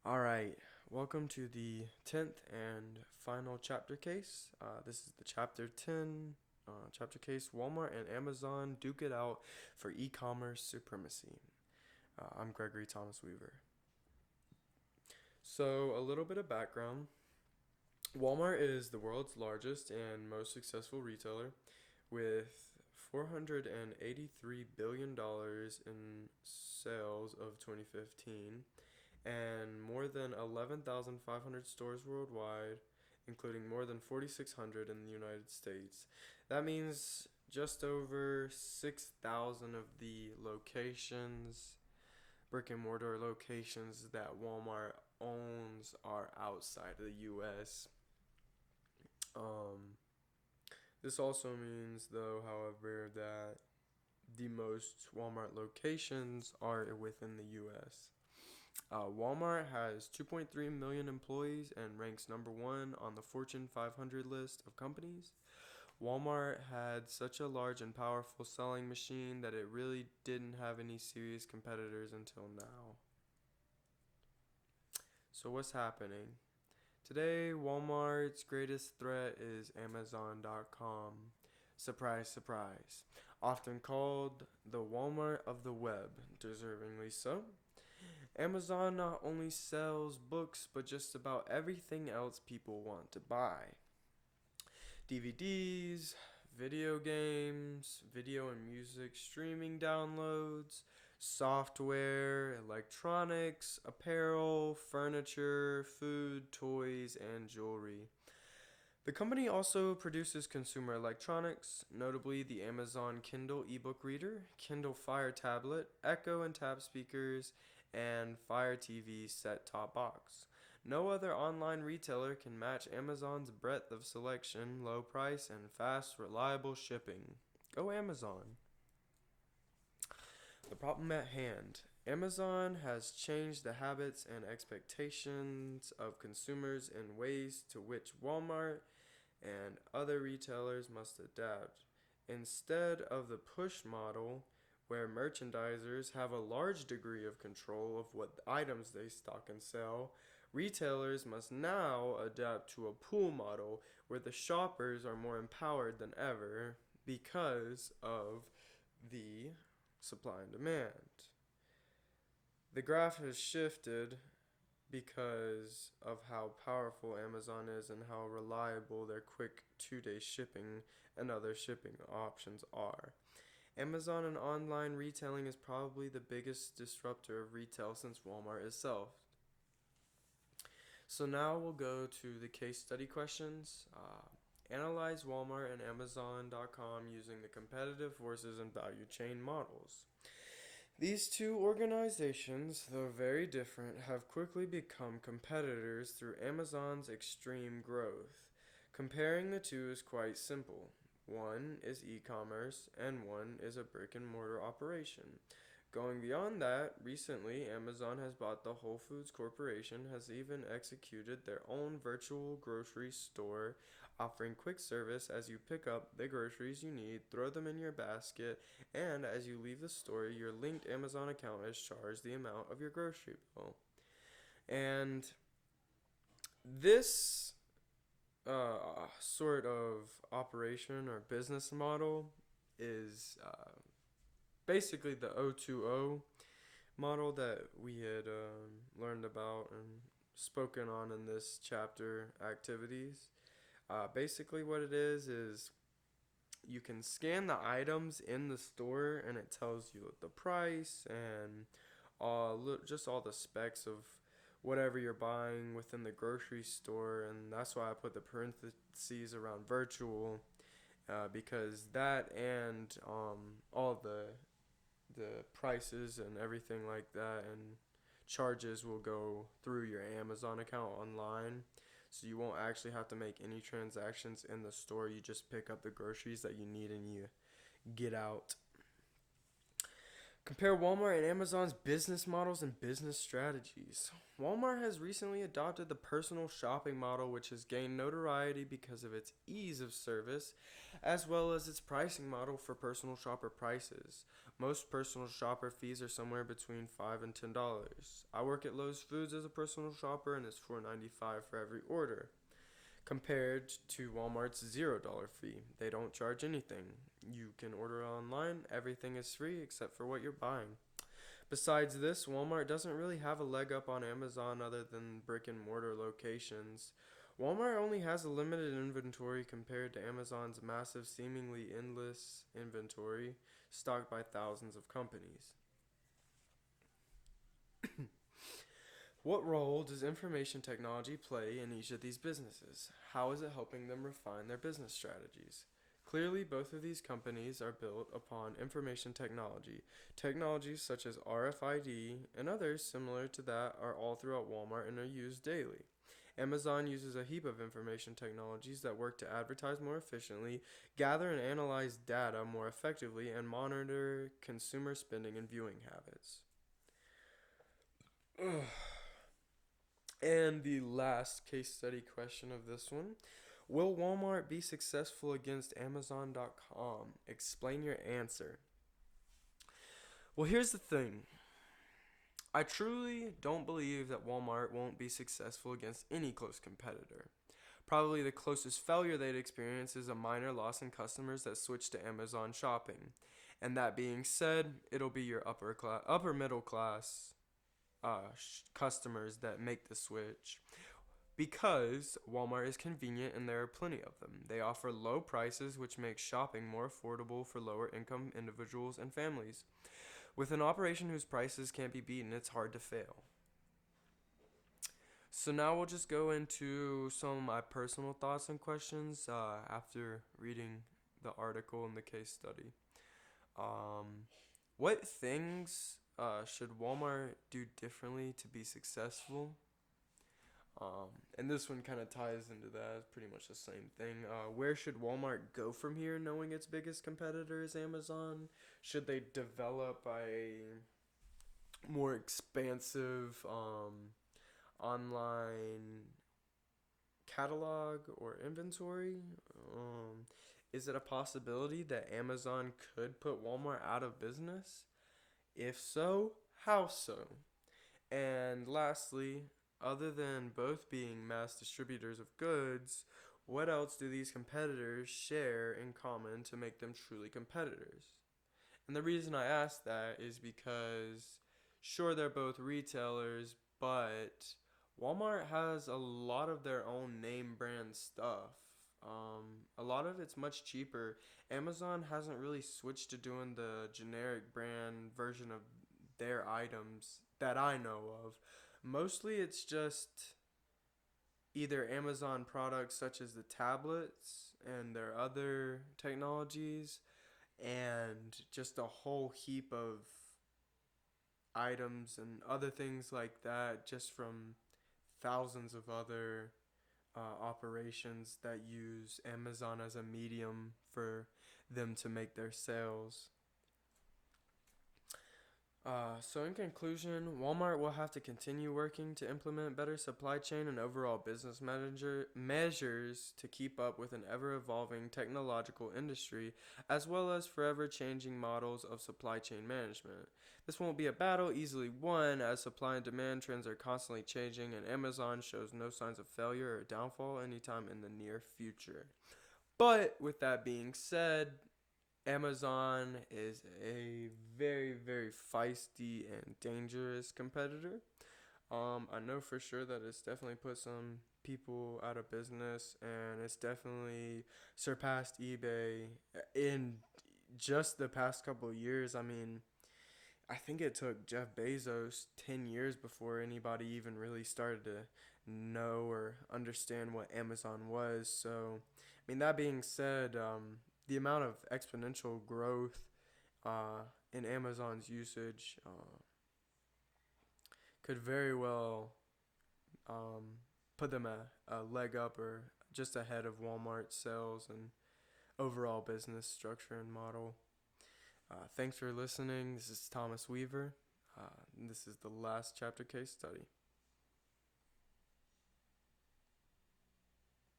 All right, welcome to the 10th and final chapter case. This is the chapter 10 chapter case. Walmart and Amazon duke it out for e commerce supremacy. I'm Gregory Thomas Weaver. So, a little bit of background. Walmart is the world's largest and most successful retailer with $483 billion in sales of 2015 and more than 11,500 stores worldwide, including more than 4,600 in the United States. That means just over 6,000 of the locations, brick and mortar locations that Walmart owns, are outside of the US. Um, this also means, though, however, that the most Walmart locations are within the US. Walmart has 2.3 million employees and ranks number one on the Fortune 500 list of companies. Walmart had such a large and powerful selling machine that it really didn't have any serious competitors until now. So, what's happening? Today, Walmart's greatest threat is Amazon.com. Surprise, surprise. Often called the Walmart of the web, deservingly so. Amazon not only sells books, but just about everything else people want to buy: DVDs, video games, video and music streaming downloads, software, electronics, apparel, furniture, food, toys, and jewelry. The company also produces consumer electronics, notably the Amazon Kindle ebook reader, Kindle Fire tablet, Echo and Tab speakers, and Fire TV set-top box. No other online retailer can match Amazon's breadth of selection, low price, and fast, reliable shipping. Go Amazon! The problem at hand. Amazon has changed the habits and expectations of consumers in ways to which Walmart and other retailers must adapt. Instead of the push model, where merchandisers have a large degree of control of what items they stock and sell, retailers must now adapt to a pull model where the shoppers are more empowered than ever because of the supply and demand. The graph has shifted because of how powerful Amazon is and how reliable their quick 2 day shipping and other shipping options are. Amazon and online retailing is probably the biggest disruptor of retail since Walmart itself. So now we'll go to the case study questions. Analyze Walmart and Amazon.com using the competitive forces and value chain models. These two organizations, though very different, have quickly become competitors through Amazon's extreme growth. Comparing the two is quite simple. One is e commerce, and one is a brick and mortar operation. Going beyond that, recently Amazon has bought the Whole Foods Corporation, has even executed their own virtual grocery store, offering quick service as you pick up the groceries you need, throw them in your basket, and as you leave the store, your linked Amazon account is charged the amount of your grocery bill. And this sort of operation or business model is basically the O2O model that we had learned about and spoken on in this chapter activities. Basically, what it is you can scan the items in the store and it tells you the price and just all the specs of whatever you're buying within the grocery store. And that's why I put the parentheses around virtual, because that and all the prices and everything like that and charges will go through your Amazon account online. So you won't actually have to make any transactions in the store. You just pick up the groceries that you need and you get out. Compare Walmart and Amazon's business models and business strategies. Walmart has recently adopted the personal shopping model, which has gained notoriety because of its ease of service, as well as its pricing model for personal shopper prices. Most personal shopper fees are somewhere between $5 and $10. I work at Lowe's Foods as a personal shopper, and it's $4.95 for every order, compared to Walmart's $0 fee. They don't charge anything. You can order online, everything is free except for what you're buying. Besides this, Walmart doesn't really have a leg up on Amazon other than brick and mortar locations. Walmart only has a limited inventory compared to Amazon's massive, seemingly endless inventory stocked by thousands of companies. What role does information technology play in each of these businesses? How is it helping them refine their business strategies? Clearly, both of these companies are built upon information technology. Technologies such as RFID and others similar to that are all throughout Walmart and are used daily. Amazon uses a heap of information technologies that work to advertise more efficiently, gather and analyze data more effectively, and monitor consumer spending and viewing habits. And the last case study question of this one: will Walmart be successful against Amazon.com? Explain your answer. Well, here's the thing. I truly don't believe that Walmart won't be successful against any close competitor. Probably the closest failure they'd experience is a minor loss in customers that switch to Amazon shopping. And that being said, it'll be your upper middle class customers that make the switch. Because Walmart is convenient and there are plenty of them. They offer low prices, which makes shopping more affordable for lower income individuals and families. With an operation whose prices can't be beaten, it's hard to fail. So now we'll just go into some of my personal thoughts and questions after reading the article and the case study. What things should Walmart do differently to be successful? And this one kind of ties into that. It's pretty much the same thing. Where should Walmart go from here, knowing its biggest competitor is Amazon? Should they develop a more expansive online catalog or inventory? Is it a possibility that Amazon could put Walmart out of business? If so, how so? And lastly, other than both being mass distributors of goods, what else do these competitors share in common to make them truly competitors? And the reason I ask that is because, sure, they're both retailers, but Walmart has a lot of their own name brand stuff. A lot of it's much cheaper. Amazon hasn't really switched to doing the generic brand version of their items that I know of. Mostly it's just either Amazon products such as the tablets and their other technologies, and just a whole heap of items and other things like that, just from thousands of other operations that use Amazon as a medium for them to make their sales. So in conclusion, Walmart will have to continue working to implement better supply chain and overall business measures to keep up with an ever-evolving technological industry, as well as forever changing models of supply chain management. This won't be a battle easily won, as supply and demand trends are constantly changing, and Amazon shows no signs of failure or downfall anytime in the near future. But with that being said, Amazon is a very, very feisty and dangerous competitor. I know for sure that it's definitely put some people out of business, and it's definitely surpassed eBay in just the past couple of years. I mean, I think it took Jeff Bezos 10 years before anybody even really started to know or understand what Amazon was. So, I mean, that being said, the amount of exponential growth in Amazon's usage could very well put them a leg up or just ahead of Walmart's sales and overall business structure and model. Thanks for listening. This is Thomas Weaver. This is the last chapter case study.